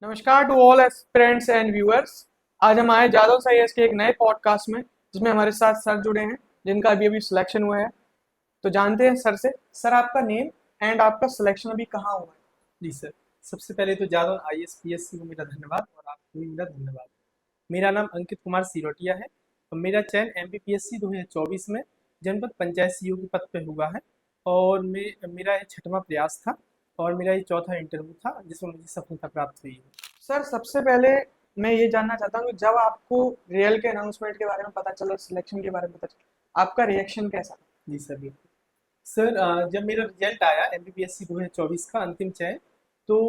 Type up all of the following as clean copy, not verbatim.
नमस्कार to all aspirants and viewers. आज हम आए जादव साइएस के एक नए पॉडकास्ट में जिसमें हमारे साथ सर जुड़े हैं जिनका अभी अभी सिलेक्शन हुआ है। तो जानते हैं सर से। सर, आपका नेम एंड आपका सिलेक्शन अभी कहाँ हुआ है? जी सर। सबसे पहले तो जादव IAS PSC को मेरा धन्यवाद और आपको भी मेरा धन्यवाद। मेरा नाम अंकित कुमार सिरोटिया है और मेरा चयन MPPSC 2024 में जनपद पंचायत सीईओ के पद पे हुआ है। और मेरा ये छठवां प्रयास था और मेरा ये चौथा इंटरव्यू था जिसमें मुझे सफलता प्राप्त हुई है। सर, सबसे पहले मैं ये जानना चाहता हूँ कि जब आपको रियल के अनाउंसमेंट के बारे में पता चला, सिलेक्शन के बारे में पता चला, आपका रिएक्शन कैसा था? जी सर, बिल्कुल। सर, जब मेरा रिजल्ट आया MPPSC 2024 का अंतिम चयन, तो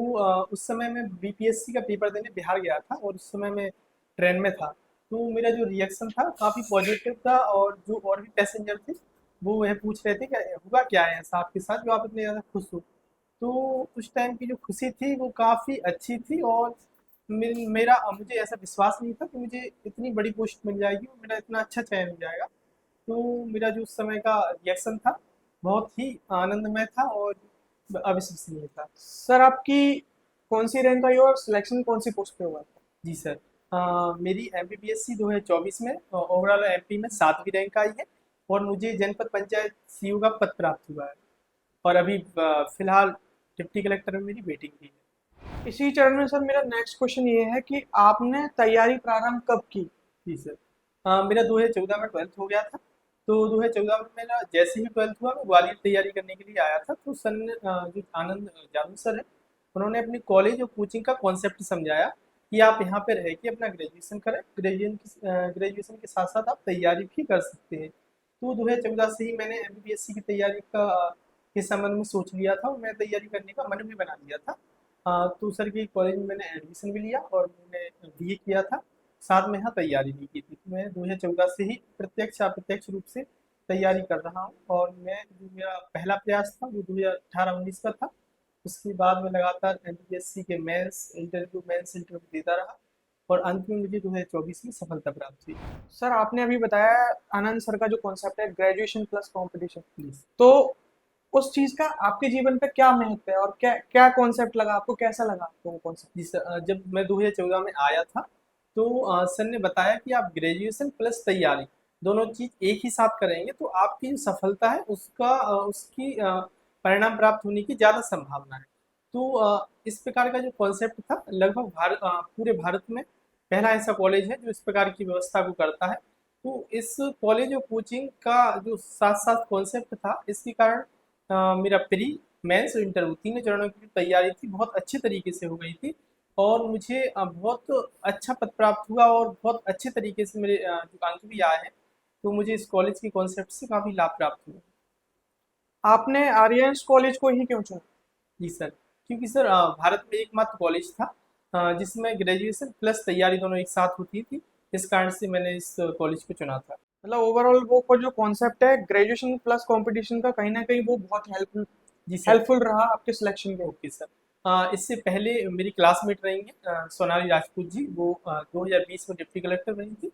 उस समय मैं BPSC का पेपर देने बिहार गया था और उस समय मैं ट्रेन में था। तो मेरा जो रिएक्शन था काफ़ी पॉजिटिव था और जो और भी पैसेंजर थे वो यह पूछ रहे थे कि हुआ क्या है ऐसा आपके साथ जो आप इतने ज़्यादा खुश हो। तो उस टाइम की जो खुशी थी वो काफ़ी अच्छी थी और मुझे ऐसा विश्वास नहीं था कि मुझे इतनी बड़ी पोस्ट मिल जाएगी और मेरा इतना अच्छा चयन हो जाएगा। तो मेरा जो उस समय का रिएक्शन था बहुत ही आनंदमय था और अविश्वसनीय था। सर, आपकी कौन सी रैंक आई और सिलेक्शन कौन सी पोस्ट पे हुआ था? जी सर। मेरी MPPSC 2024 में ओवरऑल MP में 7वीं रैंक आई है और मुझे जनपद पंचायत सीईओ का पद प्राप्त हुआ है और अभी फिलहाल डिप्टी कलेक्टर में मेरी वेटिंग भी है। इसी चरण में सर मेरा नेक्स्ट क्वेश्चन ये है कि आपने तैयारी प्रारंभ कब की? जी सर। मेरा 2014 में 12th हो गया था। तो 2014 में मेरा जैसे ही 12th हुआ मैं ग्वालियर तैयारी करने के लिए आया था। तो सर ने जो आनंद जादव सर है उन्होंने अपनी कॉलेज और कोचिंग का कॉन्सेप्ट समझाया कि आप यहाँ पे रह के अपना ग्रेजुएशन करें, ग्रेजुएशन के साथ साथ आप तैयारी भी कर सकते हैं। तो 2014 से ही मैंने MPPSC की तैयारी के संबंध में सोच लिया था और मैं तैयारी करने का मन भी बना लिया था। तो सर की कॉलेज में मैंने एडमिशन भी लिया और मैंने BA किया था। साथ में यहाँ तैयारी भी की थी। तो मैं 2014 से ही प्रत्यक्ष अप्रत्यक्ष रूप से तैयारी कर रहा हूँ और मैं जो मेरा पहला प्रयास था वो 2018-19 का था। उसके बाद मैं लगातार MPPSC के मेंस इंटरव्यू देता रहा और अंत में मुझे 2024 में सफलता प्राप्त हुई। सर, आपने अभी बताया आनंद सर का जो कॉन्सेप्ट है ग्रेजुएशन प्लस कंपटीशन, प्लीज। तो उस चीज का आपके जीवन पे क्या महत्व है और क्या क्या कॉन्सेप्ट लगा आपको, कैसा लगा आपको वो कॉन्सेप्ट? जी सर। जब मैं 2014 में आया था तो सर ने बताया कि आप ग्रेजुएशन प्लस तैयारी दोनों चीज एक ही साथ करेंगे तो आपकी जो सफलता है उसकी परिणाम प्राप्त होने की ज़्यादा संभावना है। तो इस प्रकार का जो कॉन्सेप्ट था लगभग पूरे भारत में पहला ऐसा कॉलेज है जो इस प्रकार की व्यवस्था को करता है। तो इस कॉलेज और कोचिंग का जो साथ साथ कॉन्सेप्ट था इसके कारण मेरा प्री मेंस और इंटरव्यू तीनों चरणों की जो तैयारी थी बहुत अच्छे तरीके से हो गई थी और मुझे बहुत अच्छा पद प्राप्त हुआ और बहुत अच्छे तरीके से मेरे जो अंक भी आए हैं। तो मुझे इस कॉलेज के कॉन्सेप्ट से काफ़ी लाभ प्राप्त हुआ। आपने आर्यन्स कॉलेज को ही क्यों चुना? जी सर। क्योंकि सर भारत में एकमात्र कॉलेज था जिसमें ग्रेजुएशन प्लस तैयारी दोनों एक साथ होती थी। इस कारण से मैंने इस कॉलेज को चुना था। मतलब ओवरऑल वो को जो कॉन्सेप्ट है ग्रेजुएशन प्लस कंपटीशन का, कहीं ना कहीं वो बहुत हेल्पफुल जी सर। हेल्पफुल रहा आपके सिलेक्शन के। Okay sir. इससे पहले मेरी क्लासमेट रहेंगे सोनाली राजपूत जी, वो 2020 में डिप्टी कलेक्टर बनी थी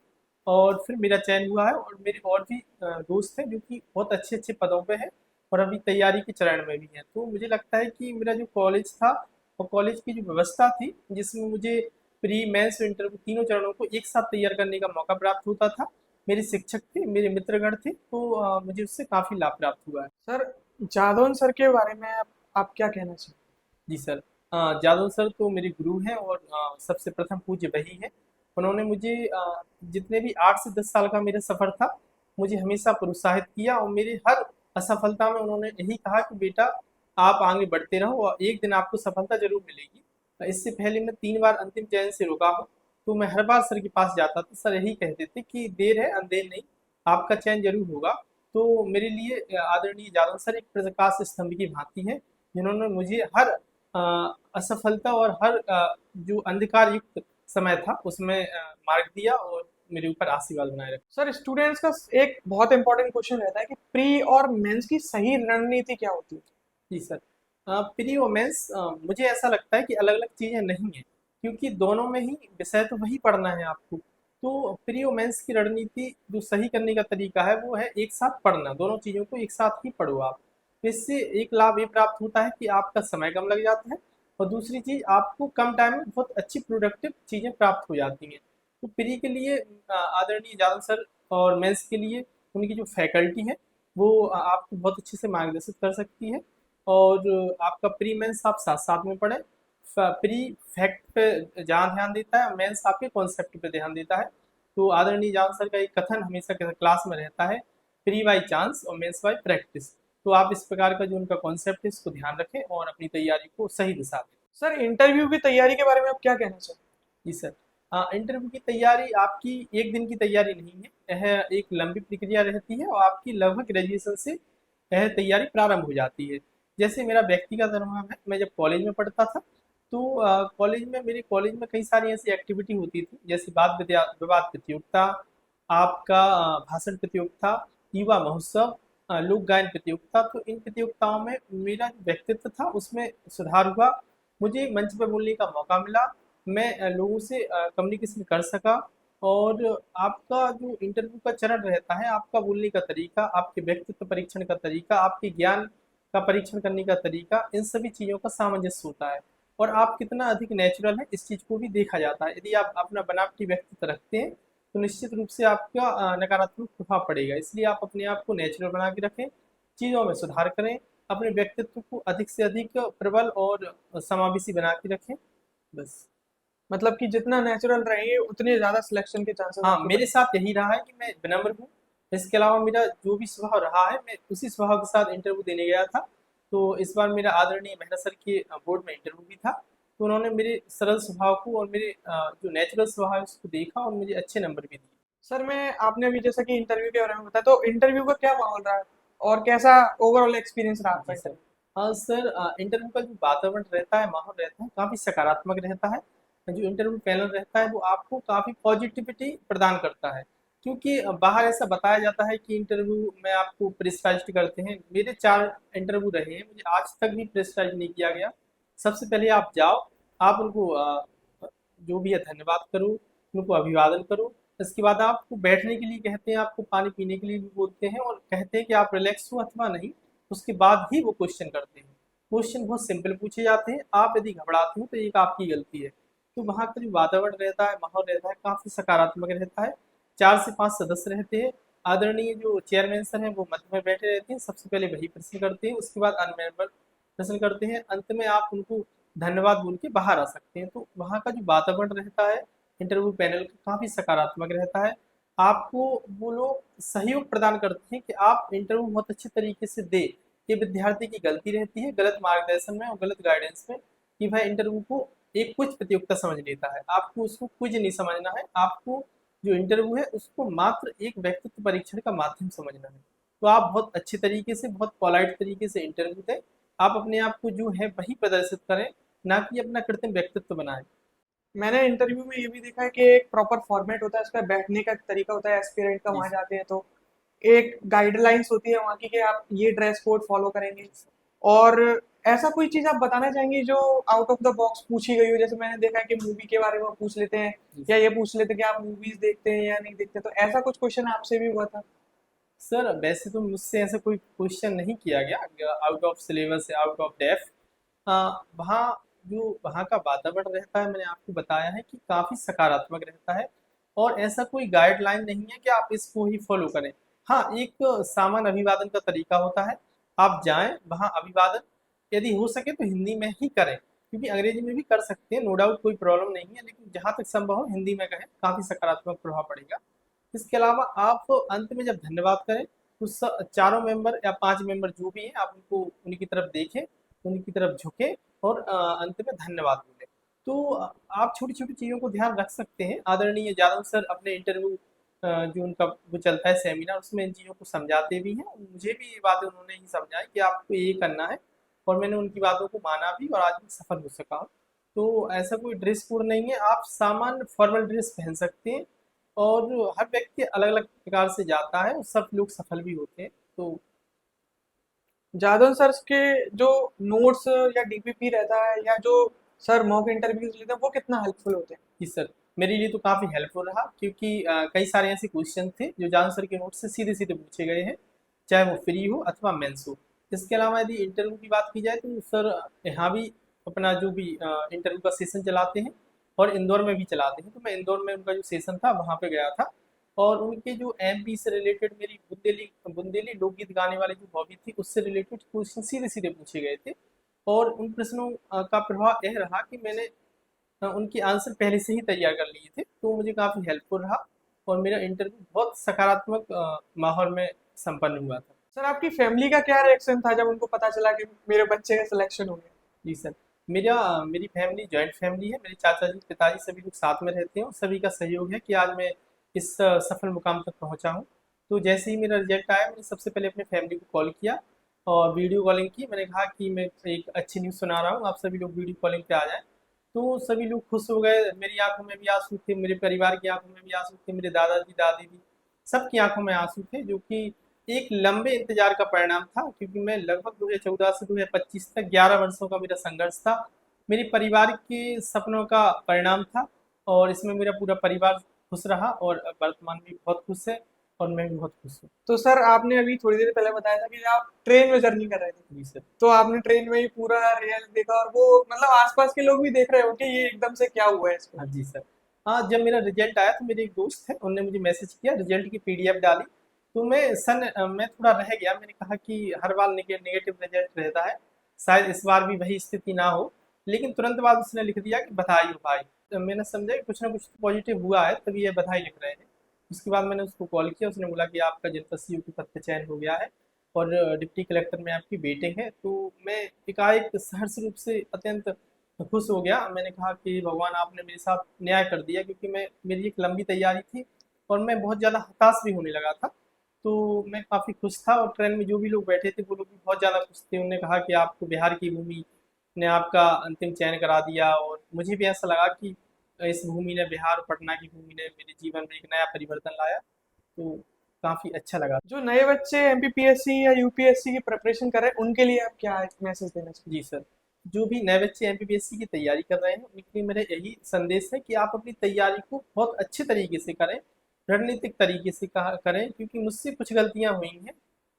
और फिर मेरा चयन हुआ है और मेरे और भी दोस्त हैं जो कि बहुत अच्छे अच्छे पदों पे हैं और अभी तैयारी के चरण में भी हैं। तो मुझे लगता है कि मेरा जो कॉलेज था और कॉलेज की जो व्यवस्था थी जिसमें मुझे प्री मेंस और इंटरव्यू तीनों चरणों को एक साथ तैयार करने का मौका प्राप्त होता था। मेरे शिक्षक थे, मेरे मित्रगण थे, तो मुझे उससे काफ़ी लाभ प्राप्त हुआ है। सर, जादौन सर के बारे में आप क्या कहना चाहिए? जी सर। जादव सर तो मेरे गुरु हैं और सबसे प्रथम पूज्य वही हैं। उन्होंने मुझे जितने भी 8 से 10 साल का मेरा सफ़र था, मुझे हमेशा प्रोत्साहित किया और मेरी हर असफलता में उन्होंने यही कहा कि बेटा आप आगे बढ़ते रहो और एक दिन आपको सफलता ज़रूर मिलेगी। इससे पहले मैं 3 बार अंतिम चयन से रुका हूँ, तो मैं हर बार सर के पास जाता था, सर यही कहते थे कि देर है अंधेर नहीं, आपका चयन ज़रूर होगा। तो मेरे लिए आदरणीय जादव सर एक प्रकाश स्तंभ की भांति हैं, जिन्होंने मुझे हर असफलता और हर जो अंधकार युक्त समय था उसमें मार्ग दिया और मेरे ऊपर आशीर्वाद बनाए रखा। सर, स्टूडेंट्स का एक बहुत इंपॉर्टेंट क्वेश्चन रहता है कि प्री और मेंस की सही रणनीति क्या होती है? जी सर। प्री और मेंस मुझे ऐसा लगता है कि अलग अलग चीज़ें नहीं हैं क्योंकि दोनों में ही विषय तो वही पढ़ना है आपको। तो प्री और मेंस की रणनीति जो सही करने का तरीका है वो है एक साथ पढ़ना, दोनों चीज़ों को एक साथ ही पढ़ो आप। तो इससे एक लाभ ये प्राप्त होता है कि आपका समय कम लग जाता है और दूसरी चीज़ आपको कम टाइम में बहुत अच्छी प्रोडक्टिव चीज़ें प्राप्त हो जाती हैं। तो प्री के लिए आदरणीय जादव सर और मेंस के लिए उनकी जो फैकल्टी है वो आपको बहुत अच्छे से मार्गदर्शित कर सकती है। और आपका प्री मेंस आप साथ साथ में पढ़ें। प्री फैक्ट पे जहाँ ध्यान देता है, मेंस आपके कॉन्सेप्ट पे ध्यान देता है। तो आदरणीय जादव सर का एक कथन हमेशा क्लास में रहता है, प्री बाई चांस और मेंस बाई प्रैक्टिस। तो आप इस प्रकार का जो उनका कॉन्सेप्ट है इसको ध्यान रखें और अपनी तैयारी को सही दिशा दें। सर इंटरव्यू की तैयारी के बारे में आप क्या कहना चाहेंगे? जी सर। इंटरव्यू की तैयारी आपकी एक दिन की तैयारी नहीं है, यह एक लंबी प्रक्रिया रहती है और आपकी लगभग ग्रेजुएशन से यह तैयारी प्रारंभ हो जाती है। जैसे मेरा व्यक्तिगत अनुभव है, मैं जब कॉलेज में पढ़ता था तो कॉलेज में मेरे कॉलेज में कई सारी ऐसी एक्टिविटी होती थी, जैसे विवाद प्रतियोगिता, आपका भाषण प्रतियोगिता, युवा महोत्सव, लोक गायन प्रतियोगिता। तो इन प्रतियोगिताओं में मेरा जो व्यक्तित्व था उसमें सुधार हुआ, मुझे मंच पर बोलने का मौका मिला, मैं लोगों से कम्युनिकेशन कर सका। और आपका जो इंटरव्यू का चरण रहता है, आपका बोलने का तरीका, आपके व्यक्तित्व परीक्षण का तरीका, आपके ज्ञान का परीक्षण करने का तरीका, इन सभी चीज़ों का सामंजस्य होता है। और आप कितना अधिक नेचुरल है इस चीज़ को भी देखा जाता है। यदि आप अपना बनावटी व्यक्तित्व रखते हैं तो निश्चित रूप से आपका नकारात्मक प्रभाव पड़ेगा। इसलिए आप अपने आप को नेचुरल बना के रखें, चीज़ों में सुधार करें, अपने व्यक्तित्व को अधिक से अधिक प्रबल और समावेशी बना के रखें। बस। मतलब कि जितना नेचुरल रहेंगे उतने ज़्यादा सिलेक्शन के चांसेस हाँ, आपके मेरे बने। साथ यही रहा है कि मैं विनम्र हूँ। इसके अलावा मेरा जो भी स्वभाव रहा है, मैं उसी स्वभाव के साथ इंटरव्यू देने गया था। तो इस बार मेरा आदरणीय मेहरा सर के बोर्ड में इंटरव्यू भी था। तो उन्होंने मेरे सरल स्वभाव को और मेरे जो नेचुरल स्वभाव है उसको देखा और मुझे अच्छे नंबर भी दिए। सर मैं आपने अभी जैसा कि इंटरव्यू के बारे में बताया, तो इंटरव्यू का क्या माहौल रहा है और कैसा ओवरऑल एक्सपीरियंस रहा आपका जी सर। इंटरव्यू? हाँ सर, इंटरव्यू का जो वातावरण रहता है, माहौल रहता है, काफ़ी सकारात्मक रहता है। जो इंटरव्यू पैनल रहता है वो आपको काफ़ी पॉजिटिविटी प्रदान करता है, क्योंकि बाहर ऐसा बताया जाता है कि इंटरव्यू में आपको प्रेशराइज्ड करते हैं। मेरे 4 इंटरव्यू रहे हैं, मुझे आज तक भी प्रेशराइज़ नहीं किया गया। सबसे पहले आप जाओ, आप उनको जो भी है धन्यवाद करो, उनको अभिवादन करो। इसके बाद आपको बैठने के लिए कहते हैं, आपको पानी पीने के लिए भी बोलते हैं और कहते हैं कि आप रिलैक्स हो अथवा नहीं। उसके बाद ही वो क्वेश्चन करते हैं। क्वेश्चन बहुत सिंपल पूछे जाते हैं, आप यदि घबराते हो तो एक आपकी गलती है। तो वहाँ का जो वातावरण रहता है, माहौल रहता है, काफ़ी सकारात्मक रहता है। 4 से 5 सदस्य रहते हैं। आदरणीय जो चेयरमैन सर हैं वो मध्य में बैठे रहते हैं, सबसे पहले वही प्रश्न करते हैं, उसके बाद अन्य मेंबर प्रश्न करते हैं, अंत में आप उनको धन्यवाद बोल के बाहर आ सकते हैं। तो वहाँ का जो वातावरण रहता है इंटरव्यू पैनल का, काफ़ी सकारात्मक रहता है। आपको वो लोग सहयोग प्रदान करते हैं कि आप इंटरव्यू बहुत अच्छे तरीके से दें। ये विद्यार्थी की गलती रहती है गलत मार्गदर्शन में और गलत गाइडेंस में, कि वह इंटरव्यू को एक कुछ प्रतियोगिता समझ लेता है। आपको उसको कुछ नहीं समझना है, आपको जो इंटरव्यू है उसको मात्र एक व्यक्तित्व परीक्षण का माध्यम समझना है। तो आप बहुत अच्छे तरीके से, बहुत पोलाइट तरीके से इंटरव्यू दें। आप अपने आप को जो है वही प्रदर्शित करें, ना कि अपना कृत्रिम व्यक्तित्व बनाएं। मैंने इंटरव्यू में ये भी देखा है कि एक प्रॉपर फॉर्मेट होता है, उसका बैठने का तरीका होता है एस्पिरेंट का, जी वहाँ सर। जाते हैं तो एक गाइडलाइंस होती है वहाँ की कि आप ये ड्रेस कोड फॉलो करेंगे। जी सर। और ऐसा कोई चीज़ आप बताना चाहेंगे जो आउट ऑफ द बॉक्स पूछी गई हो? जैसे मैंने देखा है कि मूवी के बारे में पूछ लेते हैं जी या सर। ये पूछ लेते हैं कि आप मूवीज देखते हैं या नहीं देखते, तो ऐसा कुछ क्वेश्चन आपसे भी हुआ था? सर वैसे तो मुझसे ऐसा कोई क्वेश्चन नहीं किया गया आउट ऑफ सिलेबस या आउट ऑफ डेप्थ। वहाँ जो वहाँ का वातावरण रहता है, मैंने आपको बताया है कि काफ़ी सकारात्मक रहता है और ऐसा कोई गाइडलाइन नहीं है कि आप इसको ही फॉलो करें। हाँ, एक सामान्य अभिवादन का तरीका होता है। आप जाएं वहाँ अभिवादन यदि हो सके तो हिंदी में ही करें, क्योंकि अंग्रेजी में भी कर सकते हैं, नो डाउट कोई प्रॉब्लम नहीं है, लेकिन जहाँ तक संभव हो हिंदी में कहें, काफ़ी सकारात्मक प्रभाव पड़ेगा। इसके अलावा आप अंत में जब धन्यवाद करें तो चारों मेंबर या 5 मेंबर जो भी हैं, आप उनको उनकी तरफ देखें, उनकी तरफ झुकें और अंत में धन्यवाद बोलें। तो आप छोटी-छोटी चीज़ों को ध्यान रख सकते हैं। आदरणीय जादव सर अपने इंटरव्यू जो उनका वो चलता है सेमिनार, उसमें इन चीज़ों को समझाते भी हैं। मुझे भी ये बातें उन्होंने ही समझाई कि आपको ये करना है, और मैंने उनकी बातों को माना भी और आज मैं सफल हो सका हूँ। तो ऐसा कोई ड्रेस कोड नहीं है, आप सामान्य फॉर्मल ड्रेस पहन सकते हैं और हर व्यक्ति अलग-अलग प्रकार से जाता है और सब लोग सफल भी होते हैं। तो जादव सर के जो नोट्स या डीपीपी रहता है या जो सर मॉक इंटरव्यूज लेते हैं वो कितना हेल्पफुल होते हैं? जी सर, मेरे लिए तो काफ़ी हेल्पफुल रहा, क्योंकि कई सारे ऐसे क्वेश्चन थे जो जान सर के नोट से सीधे-सीधे पूछे गए हैं, चाहे वो फ्री हो अथवा मेंस हो। इसके अलावा यदि इंटरव्यू की बात की जाए तो सर यहाँ भी अपना जो भी इंटरव्यू का सेशन चलाते हैं और इंदौर में भी चलाते हैं। तो मैं इंदौर में उनका जो सेशन था वहाँ पे गया था और उनके जो एमपी से रिलेटेड मेरी बुंदेली बुंदेली लोकगीत गाने वाली जो हॉबी थी उससे रिलेटेड क्वेश्चन सीधे सीधे पूछे गए थे। और उन प्रश्नों का प्रभाव यह रहा कि मैंने उनके आंसर पहले से ही तैयार कर लिए थे, तो मुझे काफ़ी हेल्पफुल रहा और मेरा इंटरव्यू बहुत सकारात्मक माहौल में संपन्न हुआ था। सर आपकी फैमिली का क्या रिएक्शन था जब उनको पता चला कि मेरे बच्चे का सिलेक्शन हो गया? जी सर, मेरी फैमिली जॉइंट फैमिली है। मेरे चाचा जी, पिताजी सभी लोग साथ में रहते हैं और सभी का सहयोग है कि आज मैं इस सफल मुकाम तक पहुंचा हूं। तो जैसे ही मेरा रिजल्ट आया, मैंने सबसे पहले अपने फैमिली को कॉल किया और वीडियो कॉलिंग की। मैंने कहा कि मैं एक अच्छी न्यूज़ सुना रहा हूँ, आप सभी लोग वीडियो कॉलिंग पे आ जाएं। तो सभी लोग खुश हो गए, मेरी आंखों में भी आंसू थे, मेरे परिवार की आंखों में भी आंसू थे, मेरे दादाजी दादी भी, सबकी आंखों में आंसू थे, जो कि एक लंबे इंतजार का परिणाम था। क्योंकि मैं लगभग 2014 से 2025 तक 11 वर्षों का मेरा संघर्ष था, मेरे परिवार के सपनों का परिणाम था और इसमें मेरा पूरा परिवार खुश रहा और वर्तमान में बहुत खुश है और मैं भी बहुत खुश हूँ। तो सर आपने अभी थोड़ी देर पहले बताया था कि आप ट्रेन में जर्नी कर रहे थे, जी सर। तो आपने ट्रेन में ही पूरा रियल देखा और वो मतलब आसपास के लोग भी देख रहे हो कि ये एकदम से क्या हुआ है इसको? हाँ जी सर। हाँ, जब मेरा रिजल्ट आया तो मेरे एक दोस्त है, उन्होंने मुझे मैसेज किया, रिजल्ट की पीडीएफ डाली। तो मैं थोड़ा रह गया। मैंने कहा कि हर बार नेगेटिव रिजल्ट रहता है, शायद इस बार भी वही स्थिति ना हो। लेकिन तुरंत बाद उसने लिख दिया कि बधाई हो भाई। तो मैंने समझा कि कुछ ना कुछ तो पॉजिटिव हुआ है, तभी ये बधाई लिख रहे हैं। उसके बाद मैंने उसको कॉल किया, उसने बोला कि आपका जनपद सीईओ के पद पे चयन हो गया है और डिप्टी कलेक्टर में आपकी मीटिंग है। तो मैं एकाएक सहर्ष रूप से अत्यंत खुश हो गया। मैंने कहा कि भगवान, आपने मेरे साथ न्याय कर दिया, क्योंकि मेरी एक लंबी तैयारी थी और मैं बहुत ज़्यादा हताश भी होने लगा था। तो मैं काफ़ी खुश था और ट्रेन में जो भी लोग बैठे थे वो लोग भी बहुत ज़्यादा खुश थे। उन्होंने कहा कि आपको बिहार की भूमि ने आपका अंतिम चयन करा दिया और मुझे भी ऐसा लगा कि इस भूमि ने, बिहार और पटना की भूमि ने मेरे जीवन में एक नया परिवर्तन लाया। तो काफ़ी अच्छा लगा। जो नए बच्चे एमपीपीएससी या यूपीएससी की प्रिपरेशन कर रहे हैं उनके लिए आप क्या मैसेज देना जी सर, जो भी नए बच्चे एमपीपीएससी की तैयारी कर रहे हैं उनके लिए मेरा यही संदेश है कि आप अपनी तैयारी को बहुत अच्छे तरीके से करें, रणनीतिक तरीके से करें, क्योंकि मुझसे कुछ गलतियां हुई हैं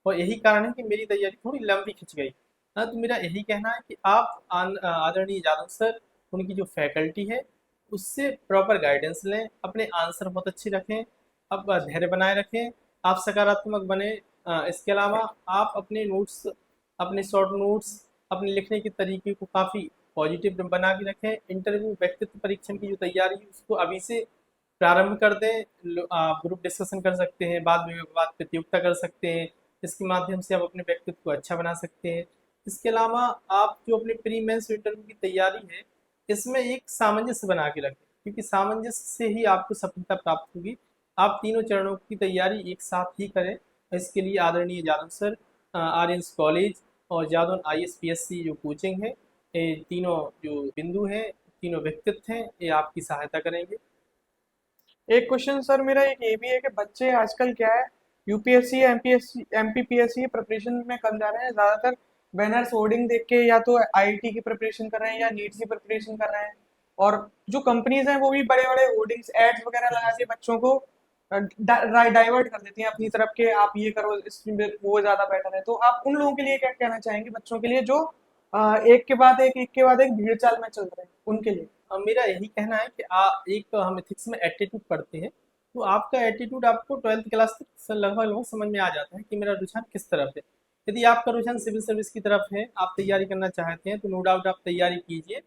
और यही कारण है कि मेरी तैयारी थोड़ी लंबी खिंच गई। हाँ, तो मेरा यही कहना है कि आप आदरणीय यादव सर, उनकी जो फैकल्टी है उससे प्रॉपर गाइडेंस लें, अपने आंसर बहुत अच्छे रखें, आप धैर्य बनाए रखें, आप सकारात्मक बने। इसके अलावा आप अपने नोट्स, अपने शॉर्ट नोट्स, अपने लिखने के तरीके को काफ़ी पॉजिटिव बना के रखें। इंटरव्यू व्यक्तित्व परीक्षण की जो तैयारी है उसको अभी से प्रारंभ कर दें। ग्रुप डिस्कशन कर सकते हैं, बाद में बाद प्रतियोगिता कर सकते हैं। इसके माध्यम से आप अपने व्यक्तित्व को अच्छा बना सकते हैं। इसके अलावा आप जो अपने प्री मेंस इंटरव्यू की तैयारी है इसमें एक सामंजस्य बना के रखें, क्योंकि सामंजस्य से ही आपको सफलता प्राप्त होगी। आप तीनों चरणों की तैयारी एक साथ ही करें। इसके लिए आदरणीय जादव सर, आर्यंस कॉलेज और जादौन आईएसपीएससी जो कोचिंग है, ये तीनों जो बिंदु हैं, तीनों व्यक्तित्व हैं, ये आपकी सहायता करेंगे। एक क्वेश्चन सर मेरा एक ये भी है कि बच्चे आजकल क्या है, यूपीएससी या एमपीएससी एमपीपीएससी की प्रिपरेशन में कम जा रहे हैं, ज्यादातर बैनर्स होर्डिंग देख के या तो आईआईटी की प्रिपरेशन कर रहे हैं या नीट की प्रिपरेशन कर रहे हैं। और जो कंपनीज हैं वो भी बड़े बड़े होर्डिंग्स एड्स वगैरह लगा के बच्चों को डाइवर्ट कर देती हैं अपनी तरफ के, आप ये करो इसमें वो ज्यादा बेटर है। तो आप उन लोगों के लिए क्या कहना चाहेंगे, बच्चों के लिए जो एक के बाद एक भीड़ चाल में चल रहे हैं उनके लिए? मेरा यही कहना है कि एक हम एथिक्स में एटीट्यूड पढ़ते हैं, तो आपका एटीट्यूड आपको 12th क्लास तक लगभग लगभग समझ में आ जाता है कि मेरा रुझान किस तरफ है। यदि आपका रुझान सिविल सर्विस की तरफ है, आप तैयारी करना चाहते हैं, तो नो डाउट आप तैयारी कीजिए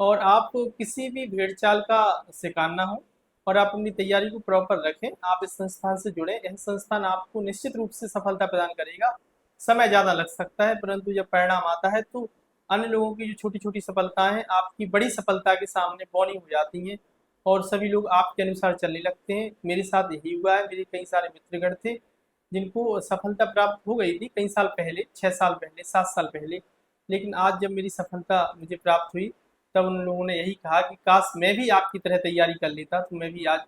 और आप किसी भी भेड़ चाल का शिकार ना हो और आप अपनी तैयारी को प्रॉपर रखें। आप इस संस्थान से जुड़े, यह संस्थान आपको निश्चित रूप से सफलता प्रदान करेगा। समय ज़्यादा लग सकता है, परंतु जब परिणाम आता है तो अन्य लोगों की जो छोटी छोटी सफलताएं हैं आपकी बड़ी सफलता के सामने बौनी हो जाती हैं और सभी लोग आपके अनुसार चलने लगते हैं। मेरे साथ यही हुआ है। मेरे कई सारे मित्रगण थे जिनको सफलता प्राप्त हो गई थी कई साल पहले, 6 साल पहले, 7 साल पहले, लेकिन आज जब मेरी सफलता मुझे प्राप्त हुई तब उन लोगों ने यही कहा कि काश मैं भी आपकी तरह तैयारी कर लेता, तो मैं भी आज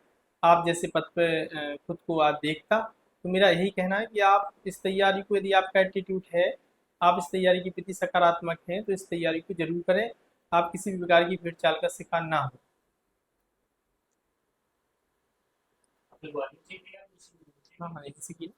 आप जैसे पद पे खुद को आज देखता। तो मेरा यही कहना है कि आप इस तैयारी को, यदि आपका एटीट्यूड है, आप इस तैयारी के प्रति सकारात्मक हैं, तो इस तैयारी को जरूर करें। आप किसी भी प्रकार की भेड़ चाल का शिकार ना हो। हाँ हाँ, इसी की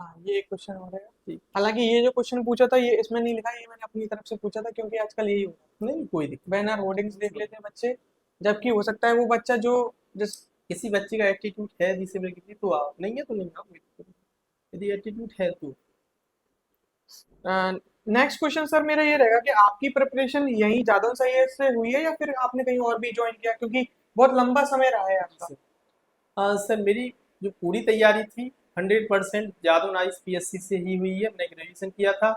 हाँ, ये एक क्वेश्चन हो रहेगा। ठीक। हालांकि ये जो क्वेश्चन पूछा था ये इसमें नहीं लिखा, ये मैंने अपनी तरफ से पूछा था, क्योंकि आजकल यही होता नहीं कोई दिक्कत है, बैनर होर्डिंग्स नहीं। देख लेते हैं बच्चे, जबकि हो सकता है वो बच्चा जो जिस किसी बच्चे का एटीट्यूड है डिसेबिलिटी की तो आओ, नहीं है तो नहीं आओ, कोई दिक्कत नहीं। यदि एटीट्यूड है तो नेक्स्ट क्वेश्चन सर मेरा ये रहेगा कि आपकी प्रिपरेशन यहीं जादव सैयद से हुई है या फिर आपने कहीं और भी ज्वाइन किया, क्योंकि बहुत लंबा समय रहा है आपका। सर। सर मेरी जो पूरी तैयारी थी 100% जादव नाइस पीएससी से ही हुई है। मैंने ग्रेजुएशन किया था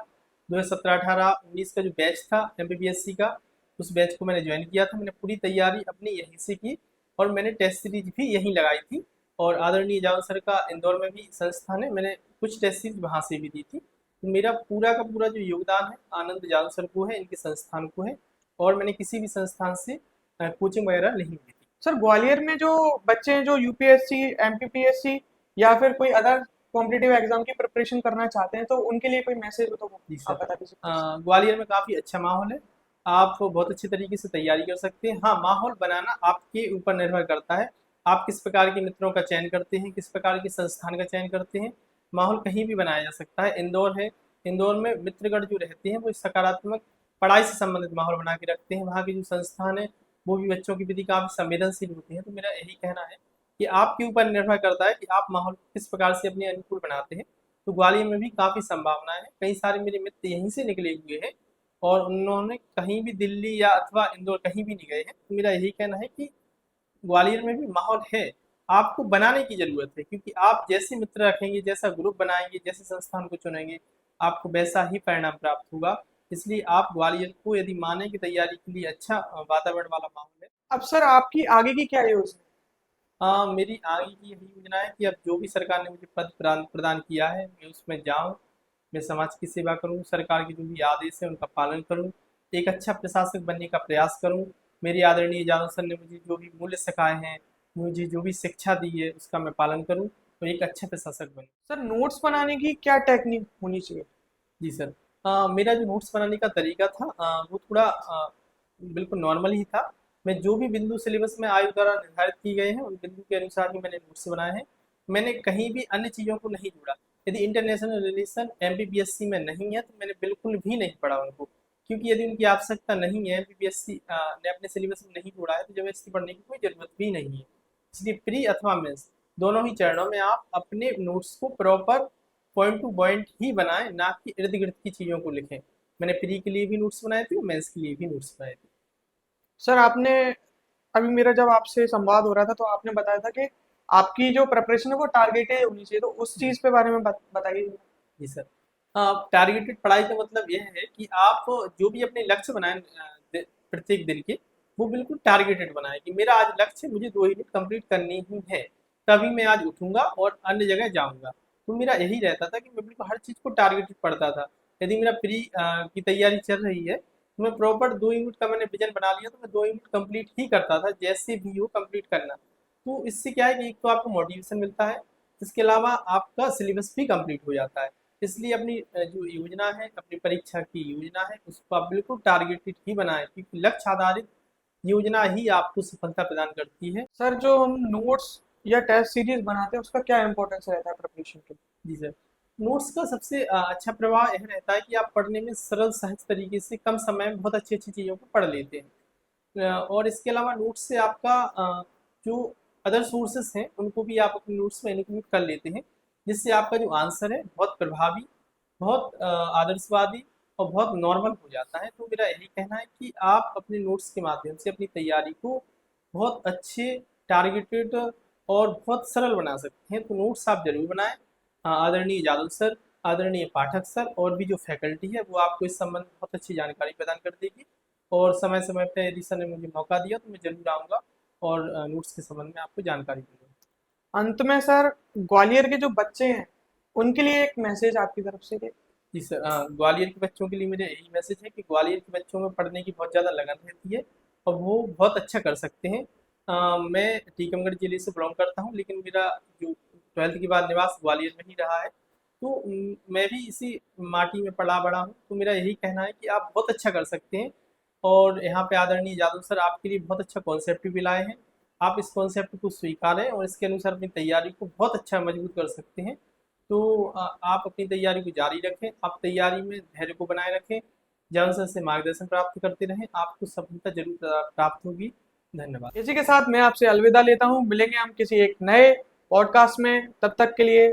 2017-18-19 का जो बैच था एमपीपीएससी का, उस बैच को मैंने ज्वाइन किया था। मैंने पूरी तैयारी अपनी यहीं से की और मैंने टेस्ट सीरीज भी यहीं लगाई थी। और आदरणीय जादव सर का इंदौर में भी संस्थान है, मैंने कुछ टेस्ट सीरीज वहाँ से भी दी थी। तो मेरा पूरा का पूरा जो योगदान है आनंद जादव सर को है, इनके संस्थान को है, और मैंने किसी भी संस्थान से कोचिंग वगैरह नहीं ली थी। सर ग्वालियर में जो बच्चे हैं जो यूपीएससी, एमपीपीएससी या फिर कोई अदर कॉम्पिटिटिव एग्जाम की प्रिपरेशन करना चाहते हैं, तो उनके लिए कोई मैसेज हो तो वो जी आप सर। बता दीजिए। ग्वालियर में काफ़ी अच्छा माहौल है, आप बहुत अच्छे तरीके से तैयारी कर सकते हैं। हाँ, माहौल बनाना आपके ऊपर निर्भर करता है, आप किस प्रकार के मित्रों का चयन करते हैं, किस प्रकार के संस्थान का चयन करते हैं। माहौल कहीं भी बनाया जा सकता है। इंदौर है, इंदौर में मित्रगण जो रहते हैं वो सकारात्मक पढ़ाई से संबंधित माहौल बना के रखते हैं। वहाँ के जो संस्थान है वो भी बच्चों के प्रति काफ़ी संवेदनशील होते हैं। तो मेरा यही कहना है कि आपके ऊपर निर्भर करता है कि आप माहौल किस प्रकार से अपने अनुकूल बनाते हैं। तो ग्वालियर में भी काफ़ी संभावनाएं हैं, कई सारे मेरे मित्र यहीं से निकले हुए हैं और उन्होंने कहीं भी दिल्ली या अथवा इंदौर कहीं भी नहीं गए हैं। तो मेरा यही कहना है कि ग्वालियर में भी माहौल है, आपको बनाने की ज़रूरत है, क्योंकि आप जैसे मित्र रखेंगे, जैसा ग्रुप बनाएंगे, जैसे संस्थान को चुनेंगे, आपको वैसा ही परिणाम प्राप्त होगा। इसलिए आप ग्वालियर को यदि माने कि तैयारी के लिए अच्छा वातावरण वाला माहौल है। अब सर आपकी आगे की क्या योजना है? मेरी आगे की यही योजना है कि अब जो भी सरकार ने मुझे पद प्रदान प्रदान किया है मैं उसमें जाऊं, मैं समाज की सेवा करूं, सरकार के जो भी आदेश है उनका पालन करूं, एक अच्छा प्रशासक बनने का प्रयास करूं। मेरे आदरणीय जादव सर ने मुझे जो भी मूल्य सिखाए हैं, मुझे जो भी शिक्षा दी है उसका मैं पालन करूं और एक अच्छा प्रशासक बनूं। सर नोट्स बनाने की क्या टेक्निक होनी चाहिए? जी सर। मेरा जो नोट्स बनाने का तरीका था वो थोड़ा बिल्कुल नॉर्मल ही था। मैं जो भी बिंदु सिलेबस में आयु द्वारा निर्धारित किए गए हैं उन बिंदु के अनुसार ही मैंने नोट्स बनाए हैं। मैंने कहीं भी अन्य चीज़ों को नहीं जोड़ा। यदि इंटरनेशनल रिलेशन एमपीपीएससी में नहीं है तो मैंने बिल्कुल भी नहीं पढ़ा उनको, क्योंकि यदि उनकी आवश्यकता नहीं है, एमपीपीएससी ने अपने सिलेबस में नहीं जोड़ा है तो जबरदस्ती पढ़ने की कोई ज़रूरत भी नहीं है। इसलिए प्री अथवा मेंस दोनों ही चरणों में आप अपने नोट्स को प्रॉपर पॉइंट टू पॉइंट ही बनाएं, ना कि इर्द गिर्द की चीज़ों को लिखें। मैंने प्री के लिए भी नोट्स बनाए थे, मेंस के लिए भी नोट्स बनाए थे। सर आपने अभी मेरा जब आपसे संवाद हो रहा था तो आपने बताया था कि आपकी जो प्रिपरेशन है वो टारगेटेड होनी चाहिए, तो उस जी। चीज़ पे बारे में बताइए। जी सर। टारगेटेड पढ़ाई का मतलब यह है कि आप जो भी अपने लक्ष्य बनाएं प्रत्येक दिन के, वो बिल्कुल टारगेटेड बनाएं कि मेरा आज लक्ष्य है, मुझे 2 यूनिट कंप्लीट करनी ही है, तभी मैं आज उठूंगा और अन्य जगह जाऊंगा। तो मेरा यही रहता था कि मैं बिल्कुल हर चीज़ को टारगेटेड पढ़ता था। यदि मेरा प्री की तैयारी चल रही है तो मैं प्रॉपर 2 यूनिट का मैंने विजन बना लिया तो मैं 2 यूनिट कंप्लीट ही करता था, जैसे भी हो कंप्लीट करना। तो इससे क्या है कि एक तो आपको मोटिवेशन मिलता है, इसके अलावा आपका सिलेबस भी कंप्लीट हो जाता है। इसलिए अपनी जो योजना है, अपनी परीक्षा की योजना है, उसको आप बिल्कुल टारगेटेड ही बनाएं, क्योंकि लक्ष्य आधारित योजना ही आपको सफलता प्रदान करती है। सर जो हम नोट्स या टेस्ट सीरीज बनाते हैं उसका क्या इंपॉर्टेंस रहता है प्रिपरेशन के? जी सर। नोट्स का सबसे अच्छा प्रभाव यह रहता है कि आप पढ़ने में सरल सहज तरीके से कम समय में बहुत अच्छी अच्छी चीज़ों को पढ़ लेते हैं। और इसके अलावा नोट्स से आपका जो अदर सोर्सेस हैं उनको भी आप अपने नोट्स में इंक्लूड कर लेते हैं, जिससे आपका जो आंसर है बहुत प्रभावी, बहुत आदर्शवादी और बहुत नॉर्मल हो जाता है। तो मेरा यही कहना है कि आप अपने नोट्स के माध्यम से अपनी तैयारी को बहुत अच्छे, टारगेटेड और बहुत सरल बना सकते हैं। तो नोट्स आप जरूर बनाएं। आदरणीय जादव सर, आदरणीय पाठक सर और भी जो फैकल्टी है वो आपको इस संबंध में बहुत अच्छी जानकारी प्रदान कर देगी। और समय समय पर यदि सर ने मुझे मौका दिया तो मैं जरूर आऊँगा और नोट्स के संबंध में आपको जानकारी दूंगा। अंत में सर ग्वालियर के जो बच्चे हैं उनके लिए एक मैसेज आपकी तरफ से कि जी सर। ग्वालियर के बच्चों के लिए मेरा यही मैसेज है कि ग्वालियर के बच्चों में पढ़ने की बहुत ज़्यादा लगन रहती है और वो बहुत अच्छा कर सकते हैं। मैं टीकमगढ़ जिले से बिलोंग करता हूँ, लेकिन मेरा जो 12th के बाद निवास ग्वालियर में ही रहा है। तो मैं भी इसी माटी में पला बड़ा हूँ। तो मेरा यही कहना है कि आप बहुत अच्छा कर सकते हैं और यहाँ पे आदरणीय जादव सर आपके लिए बहुत अच्छा कॉन्सेप्ट भी लाए हैं। आप इस कॉन्सेप्ट को स्वीकारें और इसके अनुसार अपनी तैयारी को बहुत अच्छा मजबूत कर सकते हैं। तो आप अपनी तैयारी को जारी रखें, आप तैयारी में धैर्य को बनाए रखें, जान सर से मार्गदर्शन प्राप्त करते रहें, आपको सफलता जरूर प्राप्त होगी। धन्यवाद। इसी के साथ मैं आपसे अलविदा लेता हूँ। मिलेंगे हम किसी एक नए पॉडकास्ट में, तब तक के लिए